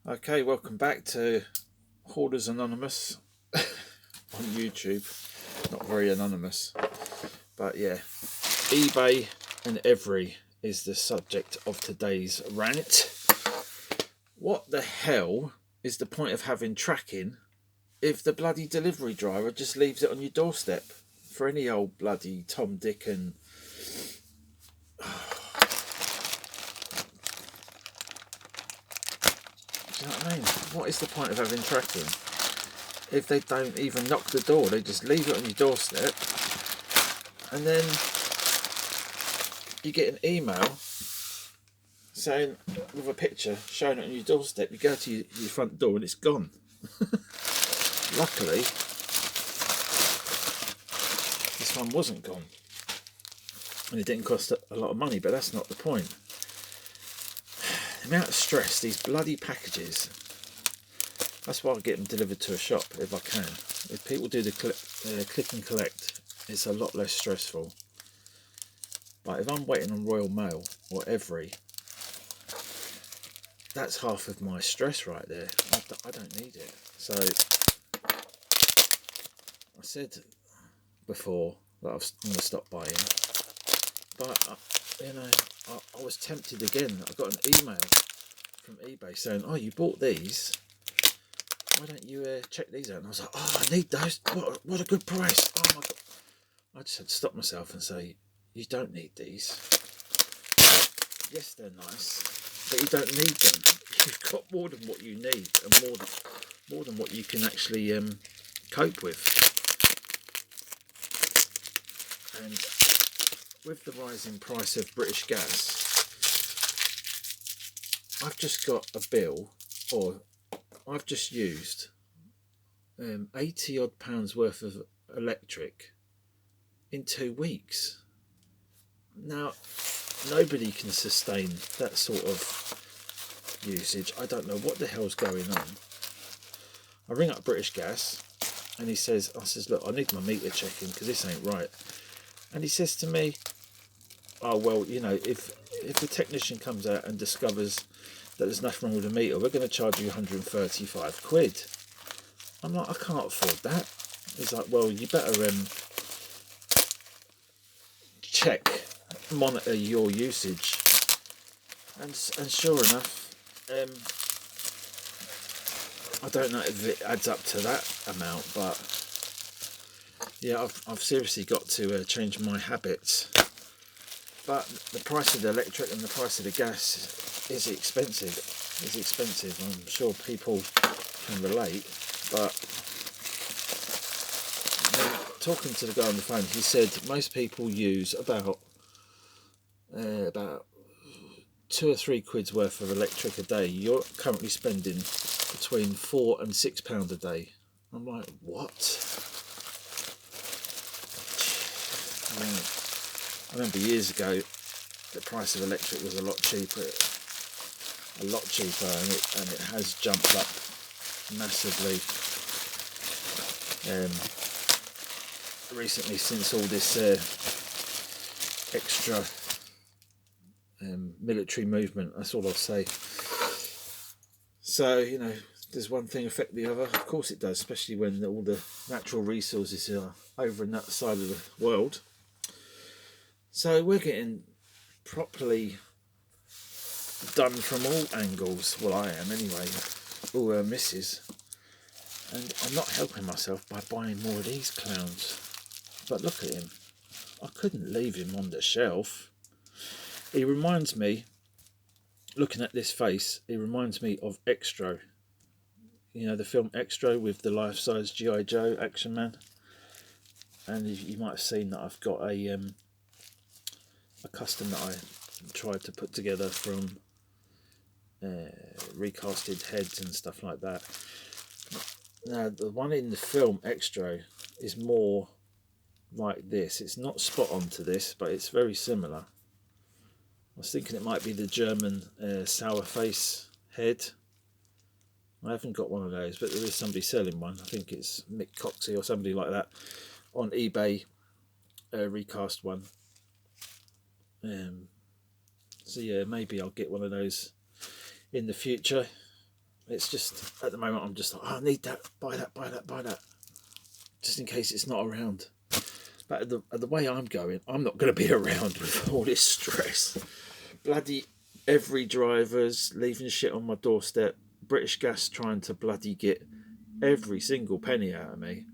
Okay, welcome back to Hoarders Anonymous on YouTube. Not very anonymous, but yeah. eBay and Every is the subject of today's rant. What the hell is the point of having tracking if the bloody delivery driver just leaves it on your doorstep for any old bloody Tom, Dick and... Do you know what I mean? What is the point of having tracking? If they don't even knock the door, they just leave it on your doorstep, and then you get an email saying, with a picture showing it on your doorstep, you go to your front door and it's gone. Luckily, this one wasn't gone, and it didn't cost a lot of money, but that's not the point. The amount of stress, these bloody packages, that's why I get them delivered to a shop if I can. If people do the click and collect, it's a lot less stressful. But if I'm waiting on Royal Mail or Every, that's half of my stress right there. I don't need it. So I said before that I'm going to stop buying, but I was tempted again. I got an email from eBay saying, "Oh, you bought these. Why don't you check these out?" And I was like, "Oh, I need those. What a good price! Oh my god!" I just had to stop myself and say, "You don't need these. Yes, they're nice, but you don't need them. You've got more than what you need, and more than what you can actually cope with." And with the rising price of British gas, I've just got a bill, or I've just used 80 odd pounds worth of electric in 2 weeks. Now, nobody can sustain that sort of usage. I don't know what the hell's going on. I ring up British Gas and I says, "Look, I need my meter checking because this ain't right." And he says to me, "Oh, well, if the technician comes out and discovers that there's nothing wrong with the meter, we're going to charge you 135 quid. I'm like, "I can't afford that." He's like, "Well, you better monitor your usage." And sure enough, I don't know if it adds up to that amount, but yeah, I've seriously got to change my habits. But the price of the electric and the price of the gas is expensive. I'm sure people can relate. But talking to the guy on the phone, he said most people use about 2 or 3 quid's worth of electric a day. You're currently spending between £4 and £6 a day. I'm like, what? I remember years ago, the price of electric was a lot cheaper, and it has jumped up massively recently since all this extra military movement. That's all I'll say. So, does one thing affect the other? Of course it does, especially when all the natural resources are over in that side of the world. So we're getting properly done from all angles. Well, I am anyway. All misses. And I'm not helping myself by buying more of these clowns. But look at him. I couldn't leave him on the shelf. He reminds me, looking at this face, he reminds me of Extro. The film Extro with the life-size G.I. Joe Action Man. And you might have seen that I've got a custom that I tried to put together from recasted heads and stuff like that. Now, the one in the film Extro is more like this. It's not spot on to this, but it's very similar. I was thinking it might be the German sour face head. I haven't got one of those, but there is somebody selling one. I think it's Mick Coxey or somebody like that on eBay, recast one. So yeah, maybe I'll get one of those in the future. It's just, at the moment, I'm just like, oh, I need that, buy that, buy that, buy that, just in case it's not around. But the way I'm going, I'm not going to be around with all this stress. Bloody every driver's leaving shit on my doorstep. British Gas trying to bloody get every single penny out of me.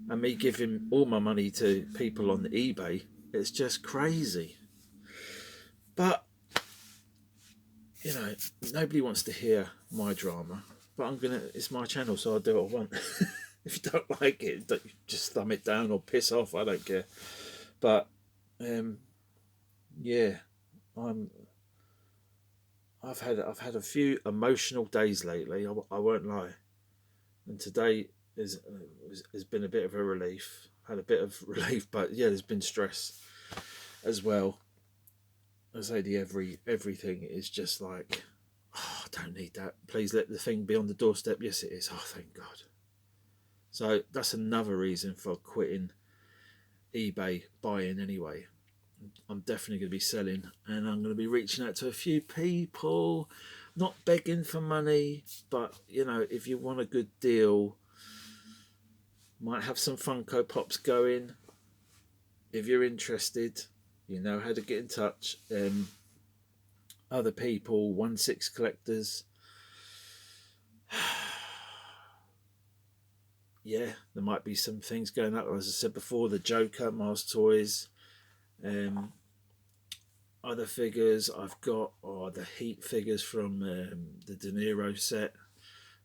And me giving all my money to people on eBay. It's just crazy. But, you know, nobody wants to hear my drama. But it's my channel, so I'll do what I want. If you don't like it, just thumb it down or piss off. I don't care. But yeah, I've had a few emotional days lately. I won't lie, and today has been a bit of a relief. Had a bit of relief, but yeah, there's been stress as well. As I say, everything is just like, oh, I don't need that. Please let the thing be on the doorstep. Yes, it is. Oh, thank God. So that's another reason for quitting eBay buying anyway. I'm definitely going to be selling, and I'm going to be reaching out to a few people, not begging for money, but you know, if you want a good deal, might have some Funko Pops going. If you're interested, you know how to get in touch. Other people, 1/6 collectors. Yeah, there might be some things going up. As I said before, the Joker, Mars Toys. Other figures I've got are the Heat figures from the De Niro set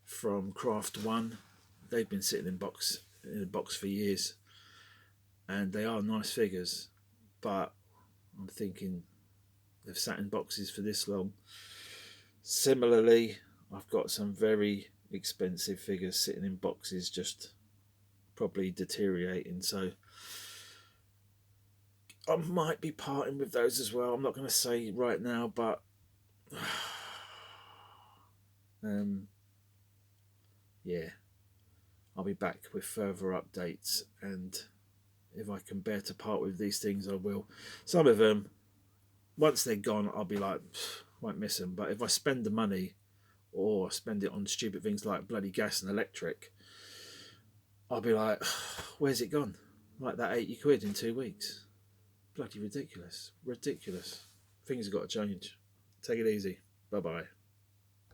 from Craft One. They've been sitting in a box for years, and they are nice figures. But I'm thinking they've sat in boxes for this long. Similarly, I've got some very expensive figures sitting in boxes, just probably deteriorating. So I might be parting with those as well. I'm not going to say right now, but yeah, I'll be back with further updates, and if I can bear to part with these things, I will. Some of them, once they're gone, I'll be like, won't miss them. But if I spend the money or spend it on stupid things like bloody gas and electric, I'll be like, where's it gone? Like that 80 quid in 2 weeks. Bloody ridiculous. Ridiculous. Things have got to change. Take it easy. Bye-bye.